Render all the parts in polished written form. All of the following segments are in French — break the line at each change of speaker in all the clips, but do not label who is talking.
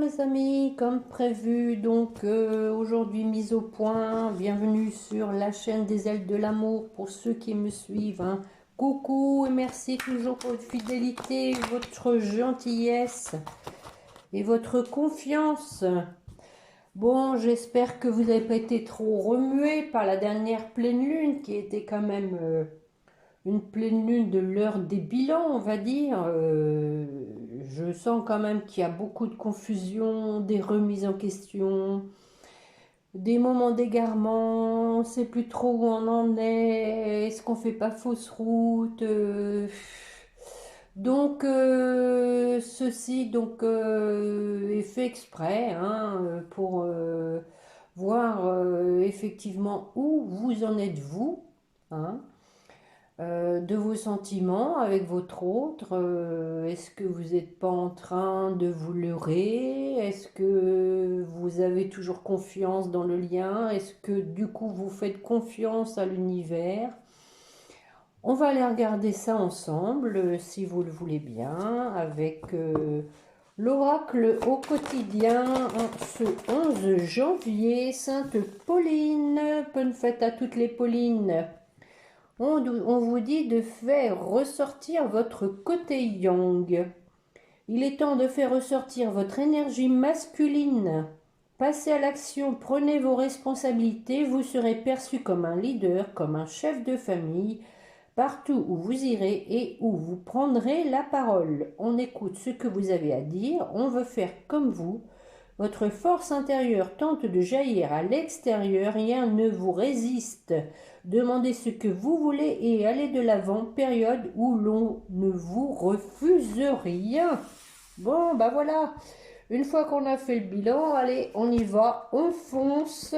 les amis, comme prévu, donc aujourd'hui mise au point, bienvenue sur la chaîne des ailes de l'amour pour ceux qui me suivent, hein. Coucou et merci toujours pour votre fidélité, votre gentillesse et votre confiance. Bon, j'espère que vous n'avez pas été trop remué par la dernière pleine lune qui était quand même une pleine lune de l'heure des bilans, on va dire. Je sens quand même qu'il y a beaucoup de confusion, des remises en question, des moments d'égarement, on ne sait plus trop où on en est, qu'on fait pas fausse route. Donc, ceci est fait exprès, hein, pour voir effectivement où vous en êtes vous, hein, de vos sentiments avec votre autre. Est-ce que vous n'êtes pas en train de vous leurrer? Est-ce que vous avez toujours confiance dans le lien? Est-ce que du coup vous faites confiance à l'univers? On va aller regarder ça ensemble, si vous le voulez bien, avec l'oracle au quotidien en ce 11 janvier. Sainte Pauline, bonne fête à toutes les Paulines. On vous dit de faire ressortir votre côté yang. Il est temps de faire ressortir votre énergie masculine. Passez à l'action, prenez vos responsabilités, vous serez perçu comme un leader, comme un chef de famille, partout où vous irez et où vous prendrez la parole. On écoute ce que vous avez à dire, on veut faire comme vous. Votre force intérieure tente de jaillir à l'extérieur, rien ne vous résiste. Demandez ce que vous voulez et allez de l'avant, période où l'on ne vous refuse rien. Bon, bah voilà, une fois qu'on a fait le bilan, allez, on y va, on fonce.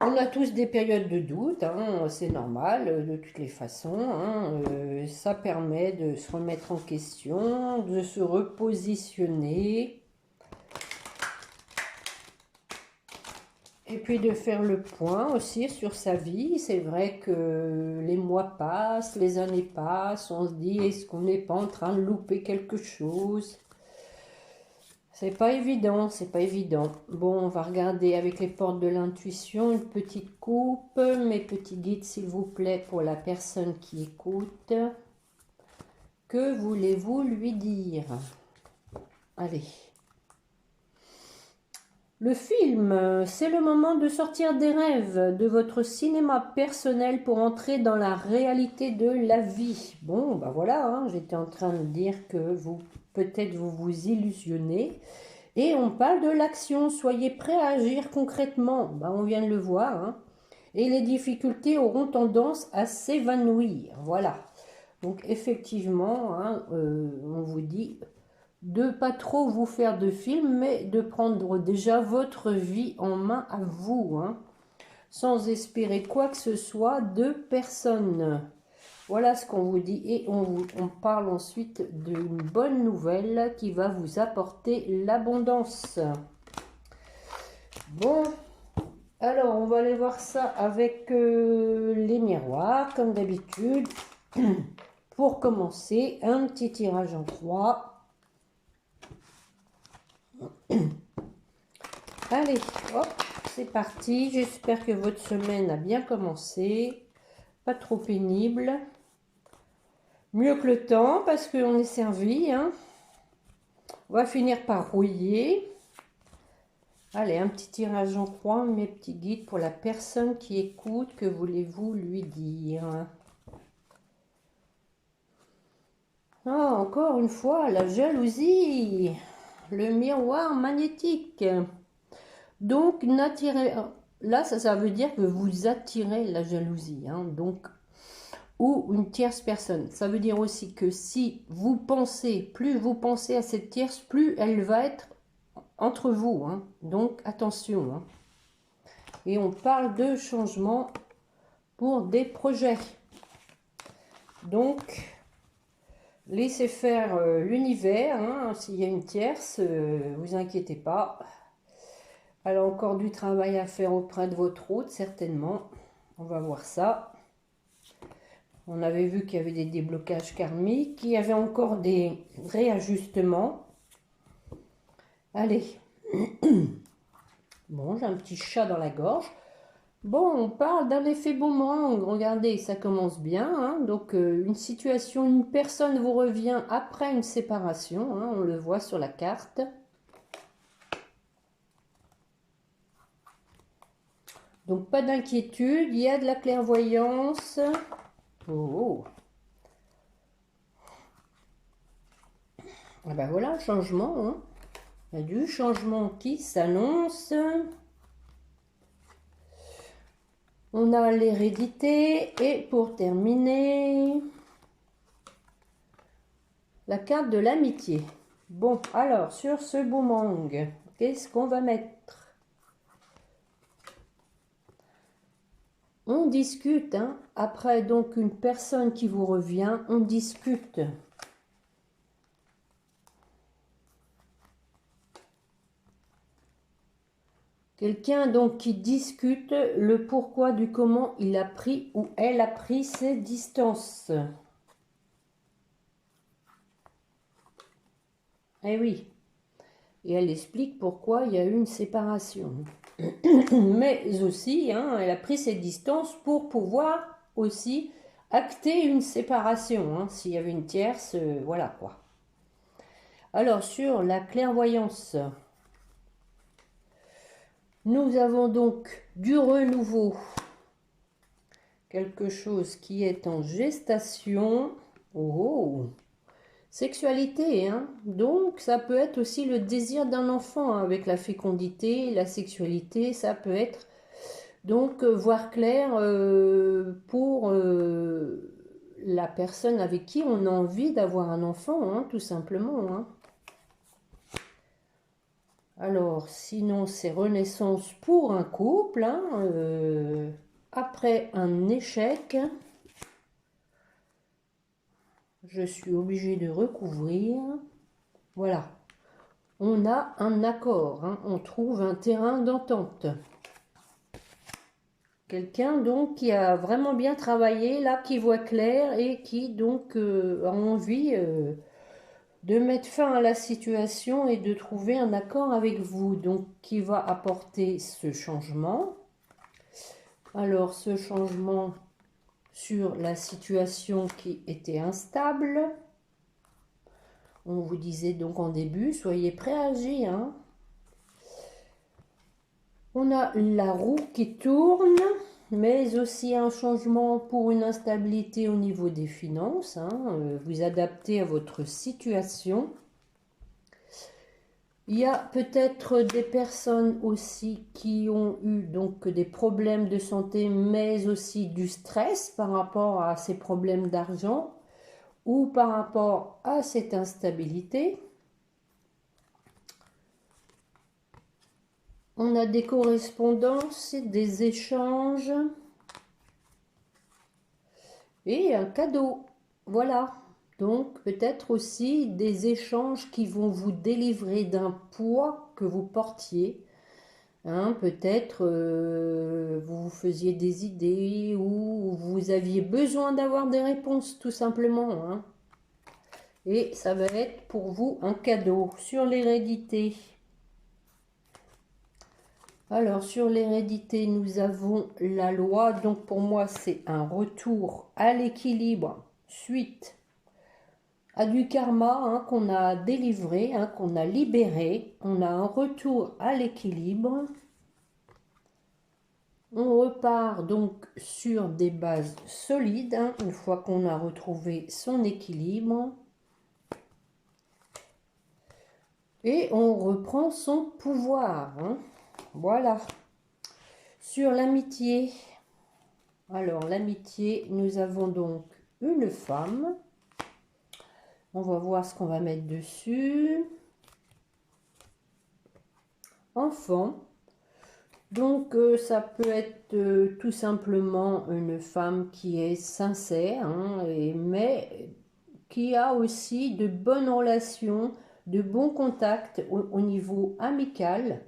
On a tous des périodes de doute, hein, c'est normal, de toutes les façons, hein, ça permet de se remettre en question, de se repositionner. Et puis de faire le point aussi sur sa vie. C'est vrai que les mois passent, les années passent, on se dit est-ce qu'on n'est pas en train de louper quelque chose? C'est pas évident, c'est pas évident. Bon, on va regarder avec les portes de l'intuition, une petite coupe. Mes petits guides, s'il vous plaît, pour la personne qui écoute. Que voulez-vous lui dire? Allez. Le film, c'est le moment de sortir des rêves, de votre cinéma personnel pour entrer dans la réalité de la vie. Bon, bah voilà, hein, j'étais en train de dire que peut-être vous vous illusionnez. Et on parle de l'action, soyez prêts à agir concrètement. Bah, on vient de le voir, hein. Et les difficultés auront tendance à s'évanouir. Voilà. Donc effectivement, hein, on vous dit de pas trop vous faire de films, mais de prendre déjà votre vie en main à vous, hein, sans espérer quoi que ce soit de personne. Voilà ce qu'on vous dit et on parle ensuite d'une bonne nouvelle qui va vous apporter l'abondance. Bon, alors on va aller voir ça avec les miroirs comme d'habitude. Pour commencer, un petit tirage en 3. Allez, hop, c'est parti. J'espère que votre semaine a bien commencé. Pas trop pénible. Mieux que le temps, parce qu'on est servi, hein. On va finir par rouiller. Allez, un petit tirage en 3, mes petits guides pour la personne qui écoute. Que voulez-vous lui dire? Ah, encore une fois, la jalousie. Le miroir magnétique. Donc, là, ça veut dire que vous attirez la jalousie, hein, donc, ou une tierce personne. Ça veut dire aussi que si vous pensez, plus vous pensez à cette tierce, plus elle va être entre vous, hein, donc attention, hein. Et on parle de changement pour des projets. Donc, laissez faire l'univers, hein, s'il y a une tierce, vous inquiétez pas. Elle a encore du travail à faire auprès de votre hôte, certainement. On va voir ça. On avait vu qu'il y avait des déblocages karmiques, qu'il y avait encore des réajustements. Allez. Bon, j'ai un petit chat dans la gorge. Bon, on parle d'un effet boomerang. Regardez, ça commence bien, hein. Donc, une situation, une personne vous revient après une séparation, hein. On le voit sur la carte. Donc, pas d'inquiétude. Il y a de la clairvoyance. Oh. Ah ben voilà, changement, hein. Il y a du changement qui s'annonce. On a l'hérédité et pour terminer, la carte de l'amitié. Bon, alors sur ce boomerang, qu'est-ce qu'on va mettre? On discute, hein. Après donc une personne qui vous revient, on discute. Quelqu'un donc qui discute le pourquoi du comment il a pris ou elle a pris ses distances. Eh oui. Et elle explique pourquoi il y a eu une séparation. Mais aussi, hein, elle a pris ses distances pour pouvoir aussi acter une séparation. Hein. S'il y avait une tierce, voilà quoi. Alors sur la clairvoyance, nous avons donc du renouveau, quelque chose qui est en gestation. Oh, sexualité, hein. Donc ça peut être aussi le désir d'un enfant, hein, avec la fécondité, la sexualité, ça peut être donc voir clair pour la personne avec qui on a envie d'avoir un enfant, hein, tout simplement, hein. Alors, sinon, c'est renaissance pour un couple, hein, après un échec. Je suis obligée de recouvrir. Voilà. On a un accord, hein, on trouve un terrain d'entente. Quelqu'un donc qui a vraiment bien travaillé, là, qui voit clair et qui donc a envie de mettre fin à la situation et de trouver un accord avec vous, donc qui va apporter ce changement. Alors ce changement sur la situation qui était instable, on vous disait donc en début, soyez prêts à agir, hein. On a la roue qui tourne, mais aussi un changement pour une instabilité au niveau des finances, hein. Vous adaptez à votre situation. Il y a peut-être des personnes aussi qui ont eu donc des problèmes de santé, mais aussi du stress par rapport à ces problèmes d'argent ou par rapport à cette instabilité. On a des correspondances, des échanges et un cadeau. Voilà. Donc peut-être aussi des échanges qui vont vous délivrer d'un poids que vous portiez. Hein, peut-être vous faisiez des idées ou vous aviez besoin d'avoir des réponses tout simplement. Hein. Et ça va être pour vous un cadeau. Sur l'hérédité. Alors sur l'hérédité, nous avons la loi. Donc pour moi, c'est un retour à l'équilibre suite à du karma, hein, qu'on a délivré, hein, qu'on a libéré. On a un retour à l'équilibre. On repart donc sur des bases solides, hein, une fois qu'on a retrouvé son équilibre. Et on reprend son pouvoir. Hein. Voilà. Sur l'amitié. Alors l'amitié, nous avons donc une femme. On va voir ce qu'on va mettre dessus. Enfant. Donc ça peut être tout simplement une femme qui est sincère, hein, mais qui a aussi de bonnes relations, de bons contacts au niveau amical,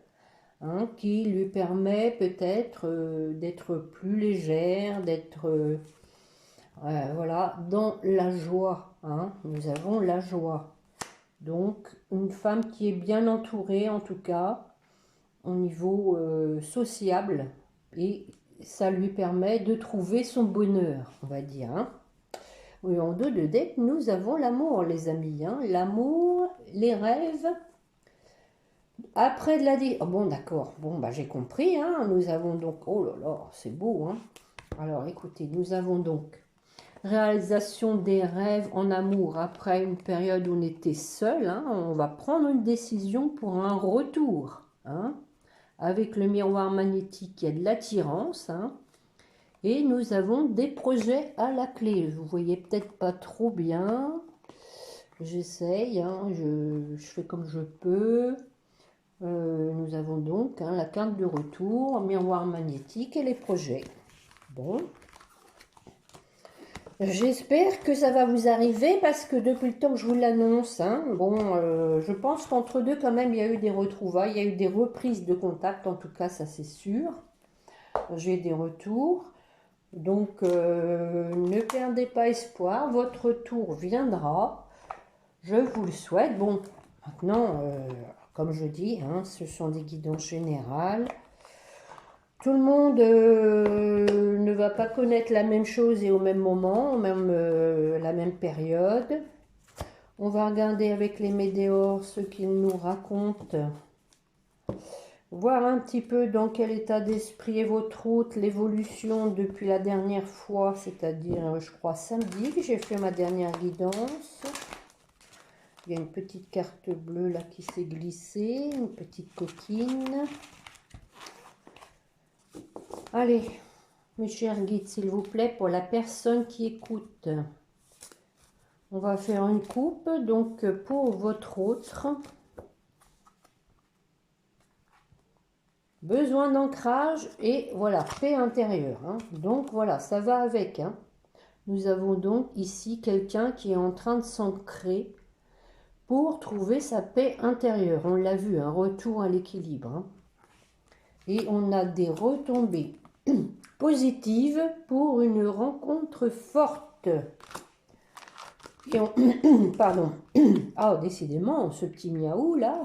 hein, qui lui permet peut-être d'être plus légère, d'être Voilà, dans la joie, hein, nous avons la joie. Donc, une femme qui est bien entourée, en tout cas, au niveau sociable, et ça lui permet de trouver son bonheur, on va dire. Hein. Oui, en dos de deck, nous avons l'amour, les amis. Hein. L'amour, les rêves. Après de la dit. Oh, bon, d'accord. Bon, bah j'ai compris. Hein. Nous avons donc. Oh là là, c'est beau. Hein. Alors, écoutez, nous avons donc réalisation des rêves en amour après une période où on était seul. Hein. On va prendre une décision pour un retour. Hein. Avec le miroir magnétique, il y a de l'attirance. Hein. Et nous avons des projets à la clé. Vous voyez peut-être pas trop bien. J'essaye, hein, je fais comme je peux. Nous avons donc hein, la carte de retour, miroir magnétique et les projets. Bon. J'espère que ça va vous arriver parce que depuis le temps que je vous l'annonce, hein, bon, je pense qu'entre deux quand même il y a eu des retrouvailles, il y a eu des reprises de contact, en tout cas ça c'est sûr. J'ai des retours. Donc, ne perdez pas espoir, votre tour viendra, je vous le souhaite. Bon, maintenant, comme je dis, hein, ce sont des guidances générales. Tout le monde ne va pas connaître la même chose et au même moment, même la même période. On va regarder avec les météores ce qu'ils nous racontent. Voir un petit peu dans quel état d'esprit est votre route, l'évolution depuis la dernière fois, c'est-à-dire, je crois, samedi, que j'ai fait ma dernière guidance. Il y a une petite carte bleue là qui s'est glissée, une petite coquine. Allez, mes chers guides, s'il vous plaît, pour la personne qui écoute, on va faire une coupe, donc pour votre autre. Besoin d'ancrage et voilà, paix intérieure. Hein. Donc voilà, ça va avec. Hein. Nous avons donc ici quelqu'un qui est en train de s'ancrer pour trouver sa paix intérieure. On l'a vu, un retour à l'équilibre. Hein. Et on a des retombées positives pour une rencontre forte. Et on... Pardon. Ah, décidément, ce petit miaou là.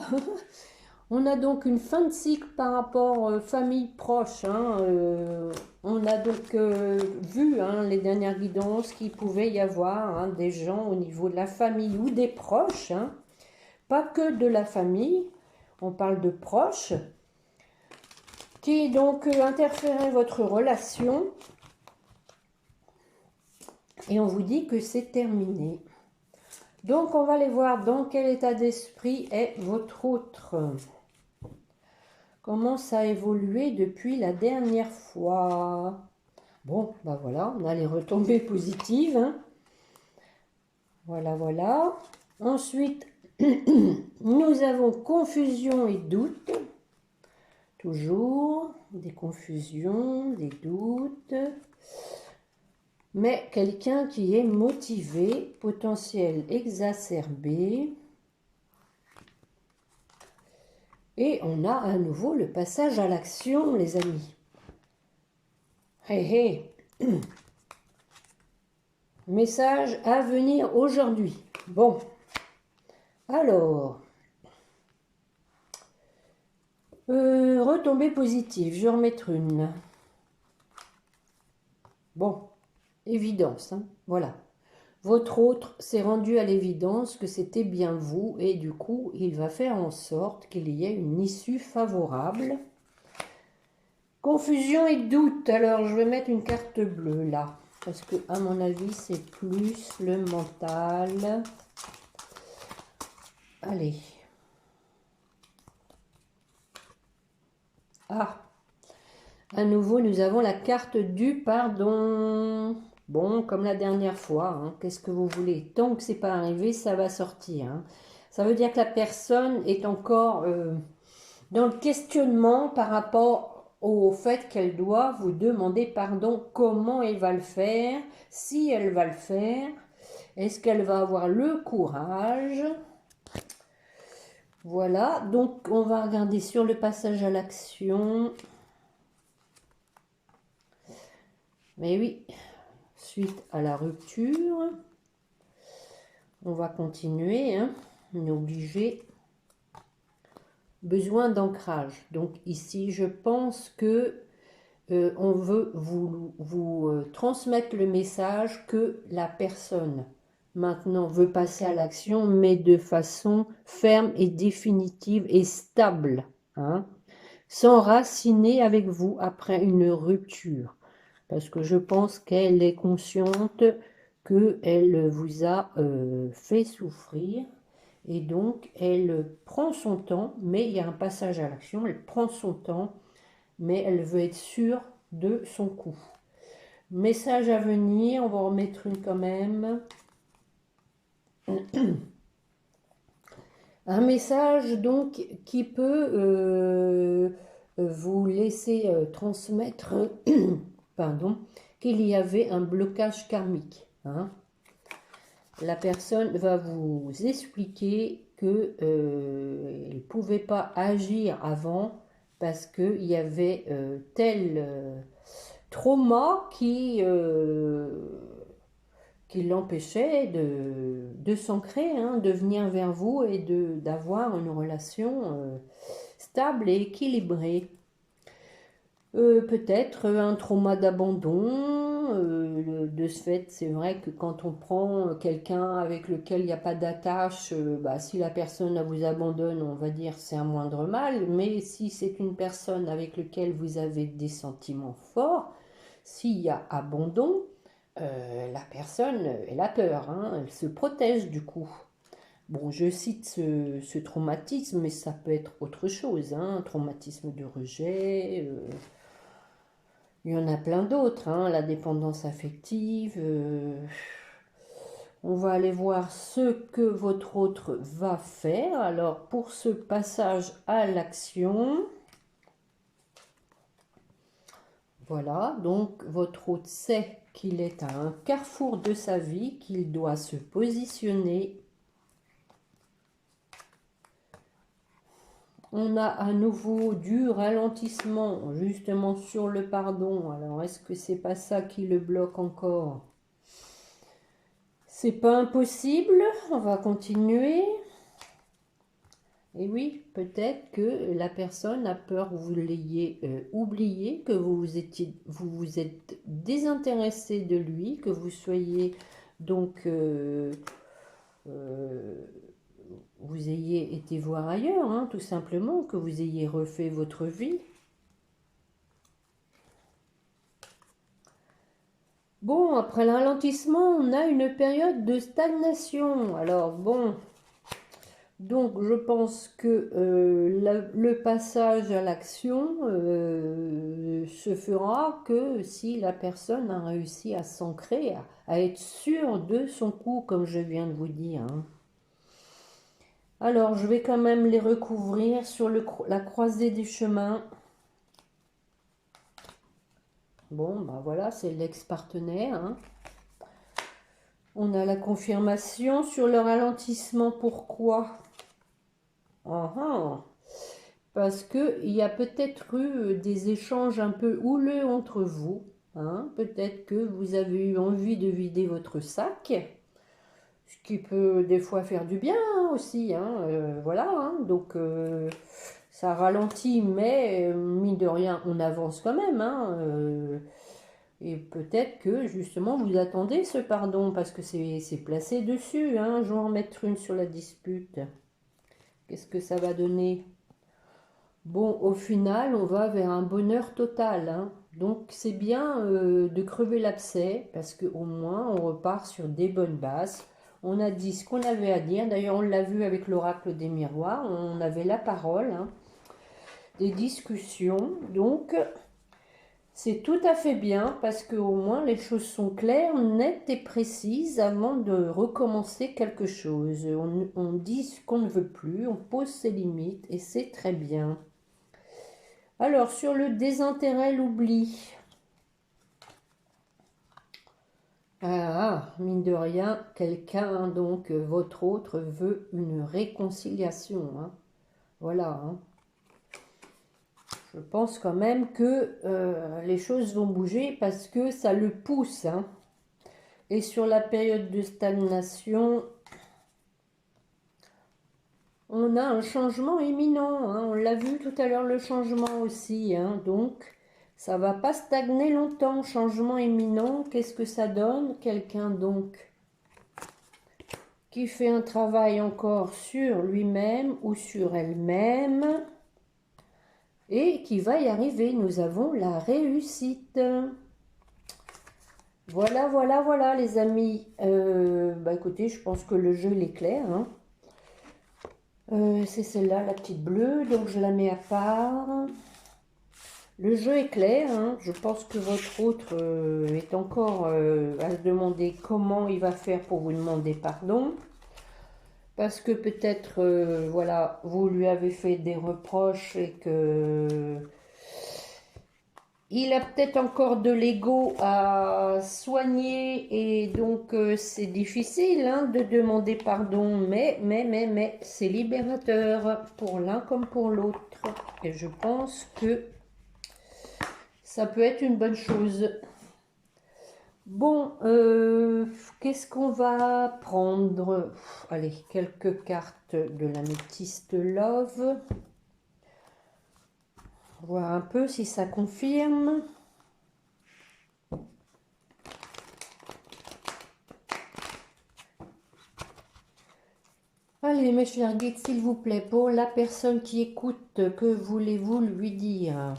On a donc une fin de cycle par rapport famille proche. Hein, on a donc vu hein, les dernières guidances qu'il pouvait y avoir hein, des gens au niveau de la famille ou des proches. Hein, pas que de la famille, on parle de proches. Qui donc interférait votre relation. Et on vous dit que c'est terminé. Donc on va aller voir dans quel état d'esprit est votre autre. Comment ça a évolué depuis la dernière fois? Bon, ben voilà, on a les retombées positives. Hein. Voilà, voilà. Ensuite, nous avons confusion et doute. Toujours des confusions, des doutes. Mais quelqu'un qui est motivé, potentiel exacerbé. Et on a à nouveau le passage à l'action, les amis. Hey, hey. Message à venir aujourd'hui. Bon. Alors. Retombée positive. Je vais remettre une. Bon. Évidence. Hein, voilà. Votre autre s'est rendu à l'évidence que c'était bien vous. Et du coup, il va faire en sorte qu'il y ait une issue favorable. Confusion et doute. Alors, je vais mettre une carte bleue là. Parce que, à mon avis, c'est plus le mental. Allez. Ah. À nouveau, nous avons la carte du pardon. Bon, comme la dernière fois. Hein, qu'est-ce que vous voulez? Tant que c'est pas arrivé, ça va sortir. Hein. Ça veut dire que la personne est encore dans le questionnement par rapport au fait qu'elle doit vous demander pardon, comment elle va le faire, si elle va le faire, est-ce qu'elle va avoir le courage. Voilà, donc on va regarder sur le passage à l'action. Mais oui, suite à la rupture. On va continuer, hein, on est obligé. Besoin d'ancrage. Donc ici, je pense que on veut vous transmettre le message que la personne maintenant veut passer à l'action, mais de façon ferme et définitive et stable, hein, s'enraciner avec vous après une rupture. Parce que je pense qu'elle est consciente qu'elle vous a fait souffrir. Et donc, elle prend son temps, mais il y a un passage à l'action, elle prend son temps, mais elle veut être sûre de son coup. Message à venir, on va en remettre une quand même. Un message donc qui peut vous laisser transmettre pardon, qu'il y avait un blocage karmique. Hein. La personne va vous expliquer que elle ne pouvait pas agir avant parce qu'il y avait tel trauma qui l'empêchait de s'ancrer, hein, de venir vers vous et d'avoir une relation stable et équilibrée. Peut-être un trauma d'abandon. De ce fait, c'est vrai que quand on prend quelqu'un avec lequel il n'y a pas d'attache, bah, si la personne vous abandonne, on va dire c'est un moindre mal. Mais si c'est une personne avec laquelle vous avez des sentiments forts, s'il y a abandon, la personne, elle a peur, hein, elle se protège du coup. Bon, je cite ce traumatisme, mais ça peut être autre chose, hein, traumatisme de rejet. Il y en a plein d'autres, hein, la dépendance affective. On va aller voir ce que votre autre va faire. Alors, pour ce passage à l'action, voilà, donc votre hôte sait qu'il est à un carrefour de sa vie, qu'il doit se positionner. On a à nouveau du ralentissement, justement sur le pardon. Alors, est-ce que c'est pas ça qui le bloque encore? C'est pas impossible, on va continuer. Et oui, peut-être que la personne a peur que vous l'ayez oublié, que vous vous êtes désintéressé de lui, que vous soyez donc vous ayez été voir ailleurs, hein, tout simplement, que vous ayez refait votre vie. Bon, après le ralentissement, on a une période de stagnation. Alors bon, donc je pense que le passage à l'action se fera que si la personne a réussi à s'ancrer, à être sûre de son coup, comme je viens de vous dire. Hein. Alors je vais quand même les recouvrir sur la croisée des chemins. Bon, bah voilà, c'est l'ex-partenaire. Hein. On a la confirmation sur le ralentissement. Pourquoi? Parce qu'il y a peut-être eu des échanges un peu houleux entre vous. Hein. Peut-être que vous avez eu envie de vider votre sac, ce qui peut des fois faire du bien hein, aussi. Hein. Voilà, hein. Donc ça ralentit, mais mine de rien, on avance quand même. Hein. Et peut-être que justement vous attendez ce pardon parce que c'est placé dessus. Hein. Je vais en remettre une sur la dispute. Qu'est-ce que ça va donner? Bon, au final, on va vers un bonheur total. Hein. Donc, c'est bien de crever l'abcès parce qu'au moins, on repart sur des bonnes bases. On a dit ce qu'on avait à dire. D'ailleurs, on l'a vu avec l'oracle des miroirs. On avait la parole, hein, des discussions. Donc, c'est tout à fait bien parce qu'au moins, les choses sont claires, nettes et précises avant de recommencer quelque chose. On dit ce qu'on ne veut plus, on pose ses limites et c'est très bien. Alors, sur le désintérêt, l'oubli. Ah, mine de rien, quelqu'un, donc votre autre, veut une réconciliation. Hein. Voilà. Hein. Je pense quand même que les choses vont bouger parce que ça le pousse. Hein. Et sur la période de stagnation, on a un changement imminent, hein. On l'a vu tout à l'heure, le changement aussi, hein. Donc, ça va pas stagner longtemps. Changement imminent, qu'est-ce que ça donne? Quelqu'un donc qui fait un travail encore sur lui-même ou sur elle-même et qui va y arriver. Nous avons la réussite. Voilà, voilà, voilà les amis. Bah écoutez, je pense que le jeu il est clair, hein. C'est celle-là, la petite bleue, donc je la mets à part. Le jeu est clair, hein. Je pense que votre autre est encore à se demander comment il va faire pour vous demander pardon. Parce que peut-être, voilà, vous lui avez fait des reproches et que il a peut-être encore de l'ego à soigner et donc c'est difficile, hein, de demander pardon, mais c'est libérateur pour l'un comme pour l'autre. Et je pense que ça peut être une bonne chose. Bon, qu'est-ce qu'on va prendre? Allez, quelques cartes de l'améthyste Love. Voir un peu si ça confirme. Allez, mes chers guides, s'il vous plaît, pour la personne qui écoute, que voulez-vous lui dire?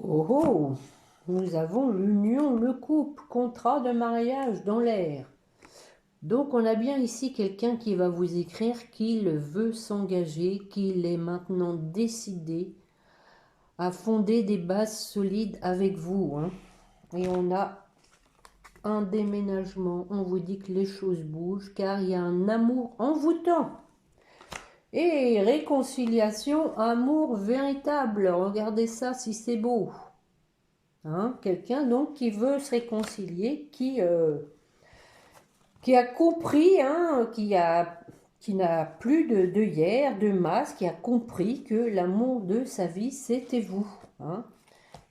Oh oh! Nous avons l'union, le couple, contrat de mariage dans l'air. Donc on a bien ici quelqu'un qui va vous écrire qu'il veut s'engager, qu'il est maintenant décidé à fonder des bases solides avec vous, hein. Et on a un déménagement, on vous dit que les choses bougent car il y a un amour envoûtant. Et réconciliation, amour véritable, regardez ça si c'est beau. Hein, quelqu'un donc qui veut se réconcilier, qui a compris, hein, qui n'a plus de hier, de masse, qui a compris que l'amour de sa vie, c'était vous. Hein.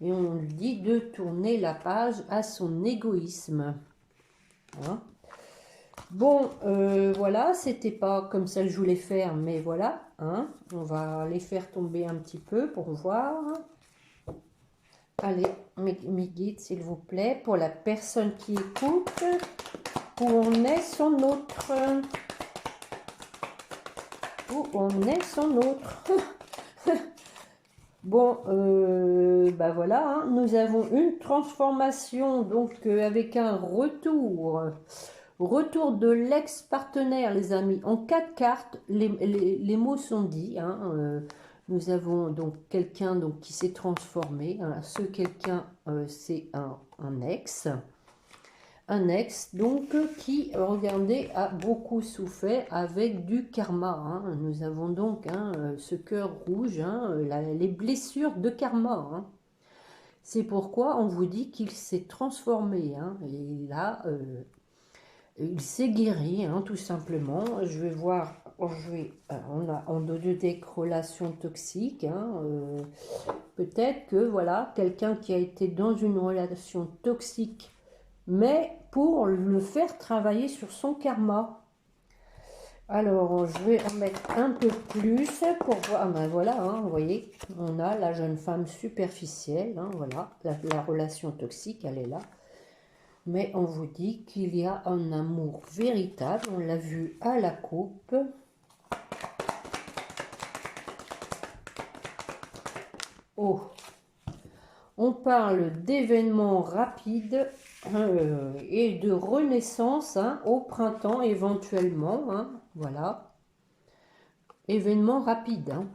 Et on lui dit de tourner la page à son égoïsme. Hein. Bon, voilà, c'était pas comme ça que je voulais faire, mais voilà. Hein. On va les faire tomber un petit peu pour voir. Allez, mes guides, s'il vous plaît, pour la personne qui écoute, où on est son autre. Où on est son autre. Bon, bah voilà, hein, nous avons une transformation, donc avec un retour. Retour de l'ex-partenaire, les amis. En 4 cartes, les mots sont dits. Hein, nous avons donc quelqu'un donc, qui s'est transformé. Hein, ce quelqu'un, c'est un ex. Un ex, donc, qui, regardez, a beaucoup souffert avec du karma. Hein. Nous avons donc hein, ce cœur rouge, hein, les blessures de karma. Hein. C'est pourquoi on vous dit qu'il s'est transformé. Hein, et là, il s'est guéri, hein, tout simplement. Je vais voir, on a en deux decks relations toxiques. Hein, peut-être que, voilà, quelqu'un qui a été dans une relation toxique, mais pour le faire travailler sur son karma. Alors, je vais en mettre un peu plus pour voir. Ah ben voilà, hein, vous voyez, on a la jeune femme superficielle. Hein, voilà, la relation toxique, elle est là. Mais on vous dit qu'il y a un amour véritable. On l'a vu à la coupe. Oh, on parle d'événements rapides et de renaissance hein, au printemps éventuellement. Hein, voilà. Événements rapides. Hein.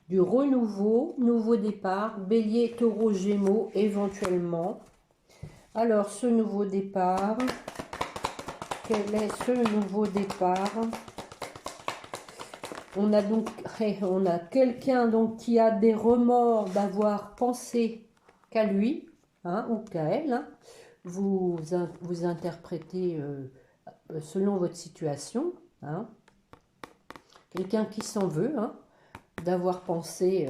Du renouveau, nouveau départ, bélier, taureau, gémeaux éventuellement. Alors, ce nouveau départ, quel est ce nouveau départ? On a donc quelqu'un donc qui a des remords d'avoir pensé qu'à lui hein, ou qu'à elle. Hein. Vous interprétez selon votre situation. Hein. quelqu'un qui s'en veut, hein, d'avoir pensé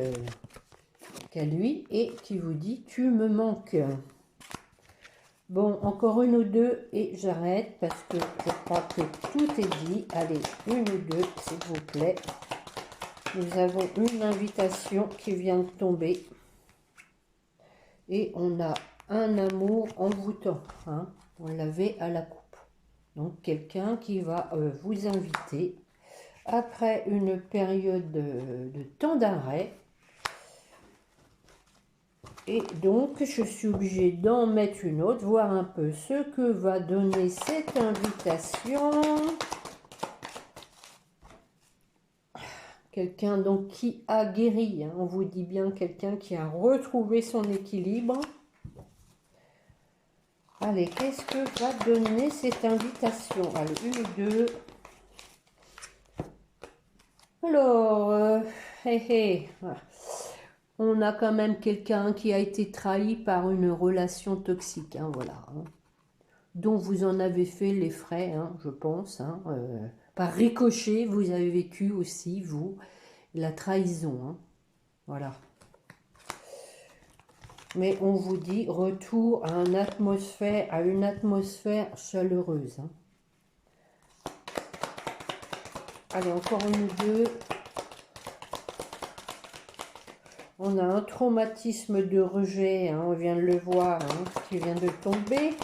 qu'à lui et qui vous dit « tu me manques ». Bon, encore une ou deux et j'arrête parce que je crois que tout est dit. Allez, une ou deux, s'il vous plaît. Nous avons une invitation qui vient de tomber. Et on a un amour envoûtant. Hein. On l'avait à la coupe. Donc, quelqu'un qui va vous inviter après une période de temps d'arrêt. Et donc, je suis obligée d'en mettre une autre, voir un peu ce que va donner cette invitation. Quelqu'un donc qui a guéri, hein, on vous dit bien quelqu'un qui a retrouvé son équilibre. Allez, qu'est-ce que va donner cette invitation? Allez, une ou deux. Alors, voilà. On a quand même quelqu'un qui a été trahi par une relation toxique, hein, voilà. Hein, dont vous en avez fait les frais, hein, je pense. Hein, par ricochet, vous avez vécu aussi, vous, la trahison. Hein, voilà. Mais on vous dit retour à une atmosphère chaleureuse. Hein. Allez, encore une ou deux. On a un traumatisme de rejet, hein, on vient de le voir, hein, qui vient de tomber.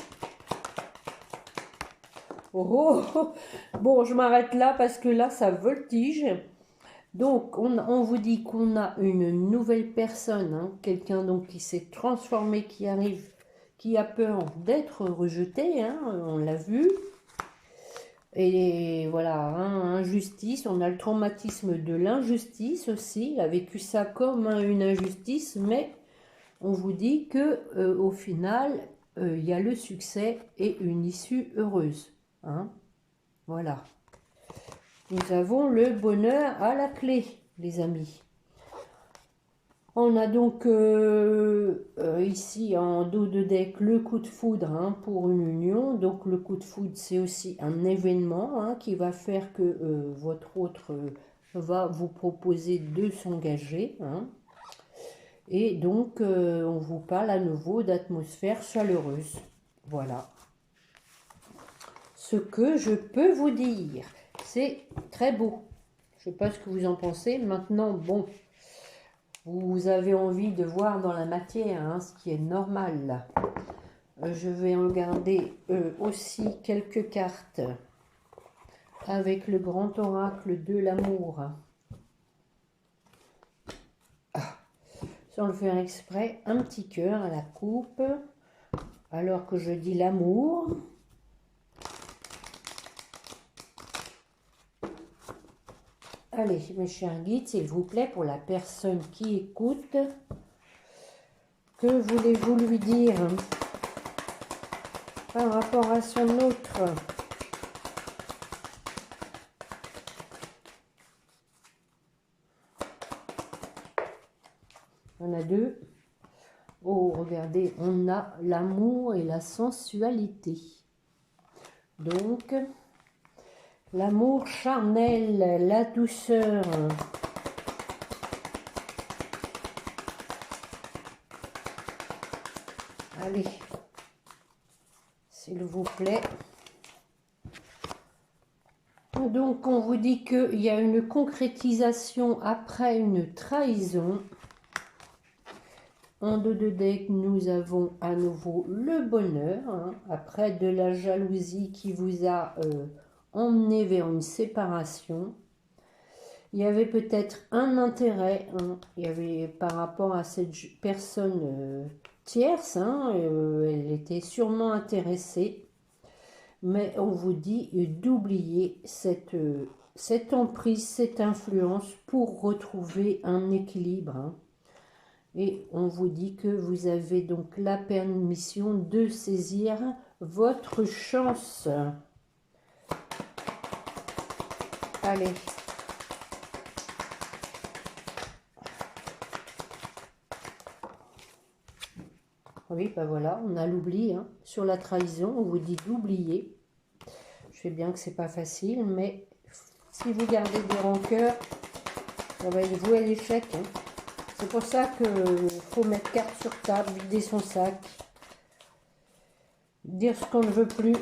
Oh, oh, bon, je m'arrête là parce que là, ça voltige. Donc, on vous dit qu'on a une nouvelle personne, hein, quelqu'un donc qui s'est transformé, qui arrive, qui a peur d'être rejeté, hein, on l'a vu. Et voilà, hein, injustice, on a le traumatisme de l'injustice aussi, il a vécu ça comme une injustice, mais on vous dit que au final, il y a le succès et une issue heureuse. Hein, voilà. Nous avons le bonheur à la clé, les amis. On a donc ici en dos de deck le coup de foudre, hein, pour une union. Donc le coup de foudre, c'est aussi un événement, hein, qui va faire que votre autre va vous proposer de s'engager. Hein. Et donc on vous parle à nouveau d'atmosphère chaleureuse. Voilà. Ce que je peux vous dire, c'est très beau. Je ne sais pas ce que vous en pensez. Maintenant, bon... Vous avez envie de voir dans la matière, hein, ce qui est normal. Je vais regarder aussi quelques cartes avec le grand oracle de l'amour. Ah, sans le faire exprès, un petit cœur à la coupe, alors que je dis l'amour. Allez, mes chers guides, s'il vous plaît, pour la personne qui écoute, que voulez-vous lui dire par rapport à son autre? On a deux. Oh, regardez, on a l'amour et la sensualité. Donc... l'amour charnel, la douceur. Allez, s'il vous plaît. Donc, on vous dit qu'il y a une concrétisation après une trahison. En dos de deck, nous avons à nouveau le bonheur. Hein, après de la jalousie qui vous a... emmené vers une séparation. Il y avait peut-être un intérêt, hein, il y avait par rapport à cette personne tierce, hein, elle était sûrement intéressée, mais on vous dit d'oublier cette emprise, cette influence pour retrouver un équilibre. Hein. Et on vous dit que vous avez donc la permission de saisir votre chance. Allez. Oui, ben voilà, on a l'oubli. Hein. Sur la trahison, on vous dit d'oublier. Je sais bien que c'est pas facile, mais Si vous gardez des rancœurs, ça va être voué à l'échec. Hein. C'est pour ça qu'il faut mettre carte sur table, vider son sac, dire ce qu'on ne veut plus.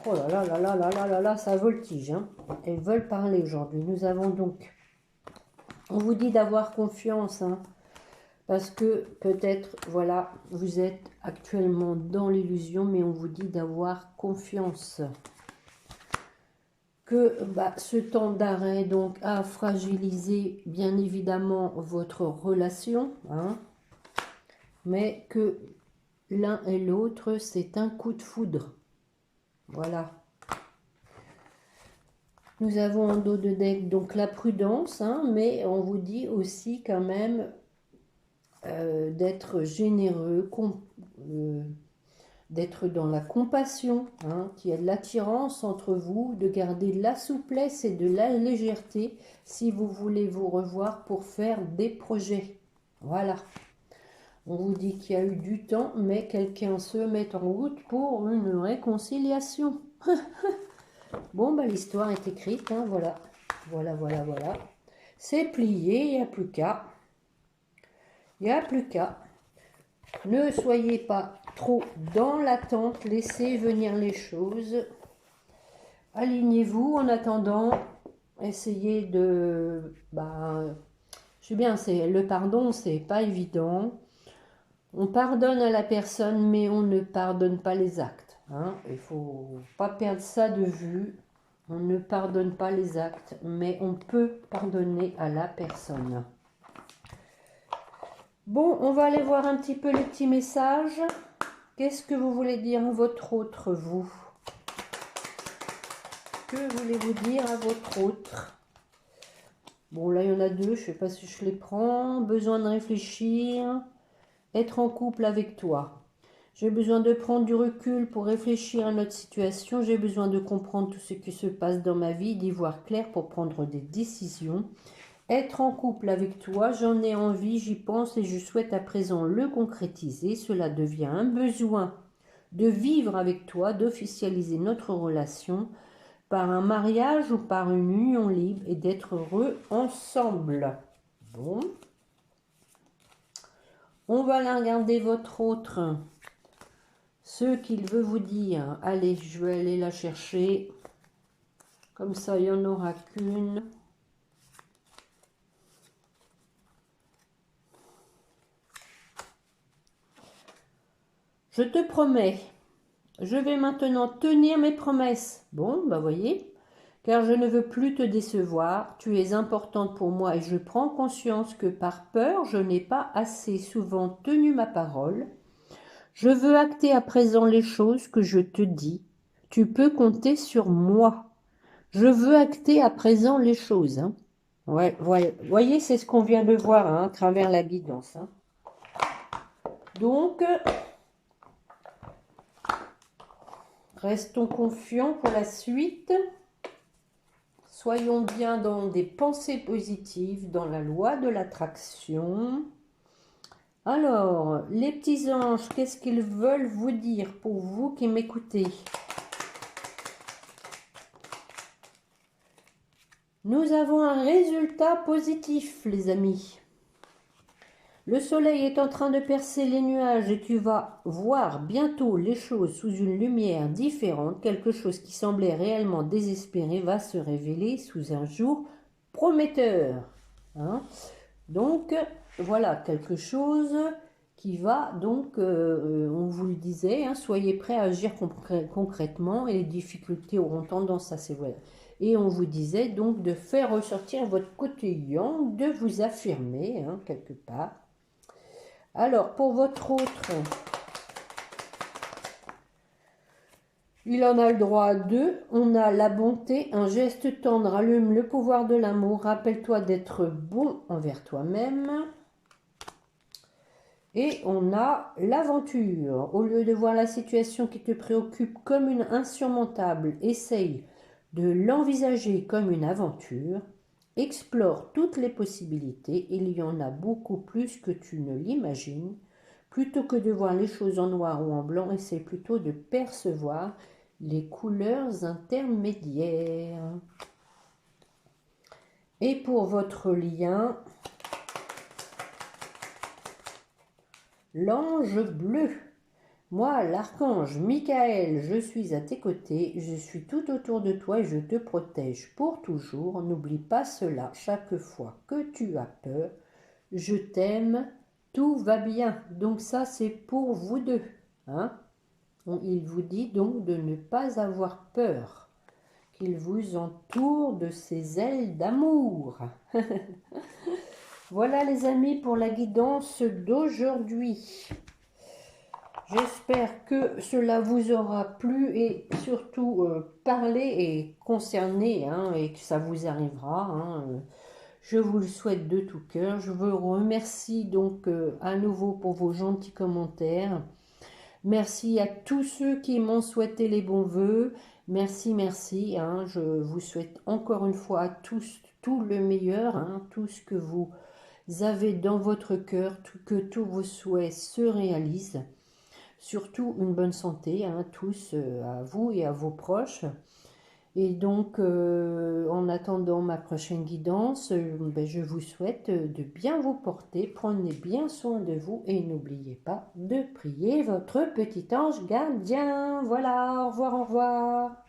Oh là là là là là là là là, ça voltige. Hein. Elles veulent parler aujourd'hui. Nous avons donc... On vous dit d'avoir confiance, hein, parce que peut-être, voilà, vous êtes actuellement dans l'illusion, mais on vous dit d'avoir confiance. Que ce temps d'arrêt donc a fragilisé bien évidemment votre relation, hein, mais que l'un et l'autre, c'est un coup de foudre. Voilà. Nous avons en dos de deck donc la prudence, hein, mais on vous dit aussi quand même d'être généreux, d'être dans la compassion, hein, qu'il y a de l'attirance entre vous, de garder de la souplesse et de la légèreté si vous voulez vous revoir pour faire des projets. Voilà. On vous dit qu'il y a eu du temps, mais quelqu'un se met en route pour une réconciliation. Bon, l'histoire est écrite, hein, voilà. Voilà, voilà, voilà. C'est plié, il n'y a plus qu'à. Il n'y a plus qu'à. Ne soyez pas trop dans l'attente, laissez venir les choses. Alignez-vous en attendant. Essayez de... je sais bien, le pardon, c'est pas évident. On pardonne à la personne, mais on ne pardonne pas les actes. Hein. Il ne faut pas perdre ça de vue. On ne pardonne pas les actes, mais on peut pardonner à la personne. Bon, on va aller voir un petit peu les petits messages. Qu'est-ce que vous voulez dire à votre autre, vous? Que voulez-vous dire à votre autre? Bon, là, il y en a deux. Je ne sais pas si je les prends. Besoin de réfléchir. Être en couple avec toi. J'ai besoin de prendre du recul pour réfléchir à notre situation. J'ai besoin de comprendre tout ce qui se passe dans ma vie, d'y voir clair pour prendre des décisions. Être en couple avec toi, j'en ai envie, j'y pense et je souhaite à présent le concrétiser. Cela devient un besoin de vivre avec toi, d'officialiser notre relation par un mariage ou par une union libre et d'être heureux ensemble. Bon. On va aller regarder votre autre. Ce qu'il veut vous dire. Allez, je vais aller la chercher. Comme ça, il n'y en aura qu'une. Je te promets, je vais maintenant tenir mes promesses. Bon, voyez, car je ne veux plus te décevoir. Tu es importante pour moi et je prends conscience que par peur, je n'ai pas assez souvent tenu ma parole. Je veux acter à présent les choses que je te dis. Tu peux compter sur moi. Je veux acter à présent les choses. Hein. Ouais, voyez, c'est ce qu'on vient de voir hein, à travers la guidance. Hein. Donc, restons confiants pour la suite. Soyons bien dans des pensées positives, dans la loi de l'attraction. Alors, les petits anges, qu'est-ce qu'ils veulent vous dire pour vous qui m'écoutez? Nous avons un résultat positif, les amis. Le soleil est en train de percer les nuages et tu vas voir bientôt les choses sous une lumière différente. Quelque chose qui semblait réellement désespéré va se révéler sous un jour prometteur. Hein? Donc, voilà quelque chose qui va, donc, on vous le disait, hein, soyez prêts à agir concrètement et les difficultés auront tendance à s'éloigner. Et on vous disait donc de faire ressortir votre quotidien, de vous affirmer hein, quelque part. Alors, pour votre autre, il en a le droit à deux. On a la bonté, un geste tendre, allume le pouvoir de l'amour. Rappelle-toi d'être bon envers toi-même. Et on a l'aventure. Au lieu de voir la situation qui te préoccupe comme une insurmontable, essaye de l'envisager comme une aventure. Explore toutes les possibilités, il y en a beaucoup plus que tu ne l'imagines. Plutôt que de voir les choses en noir ou en blanc, essaie plutôt de percevoir les couleurs intermédiaires. Et pour votre lien, l'ange bleu. Moi, l'archange Michael, je suis à tes côtés, je suis tout autour de toi et je te protège pour toujours. N'oublie pas cela chaque fois que tu as peur. Je t'aime, tout va bien. Donc ça, c'est pour vous deux. Hein? Il vous dit donc de ne pas avoir peur, qu'il vous entoure de ses ailes d'amour. Voilà les amis pour la guidance d'aujourd'hui. J'espère que cela vous aura plu et surtout parlé et concerné, hein, et que ça vous arrivera. Hein. Je vous le souhaite de tout cœur. Je vous remercie donc à nouveau pour vos gentils commentaires. Merci à tous ceux qui m'ont souhaité les bons vœux. Merci, merci. Hein. Je vous souhaite encore une fois à tous tout le meilleur, hein, tout ce que vous avez dans votre cœur, que tous vos souhaits se réalisent. Surtout une bonne santé, hein, tous, à vous et à vos proches. Et donc, en attendant ma prochaine guidance, je vous souhaite de bien vous porter. Prenez bien soin de vous et n'oubliez pas de prier votre petit ange gardien. Voilà, au revoir, au revoir.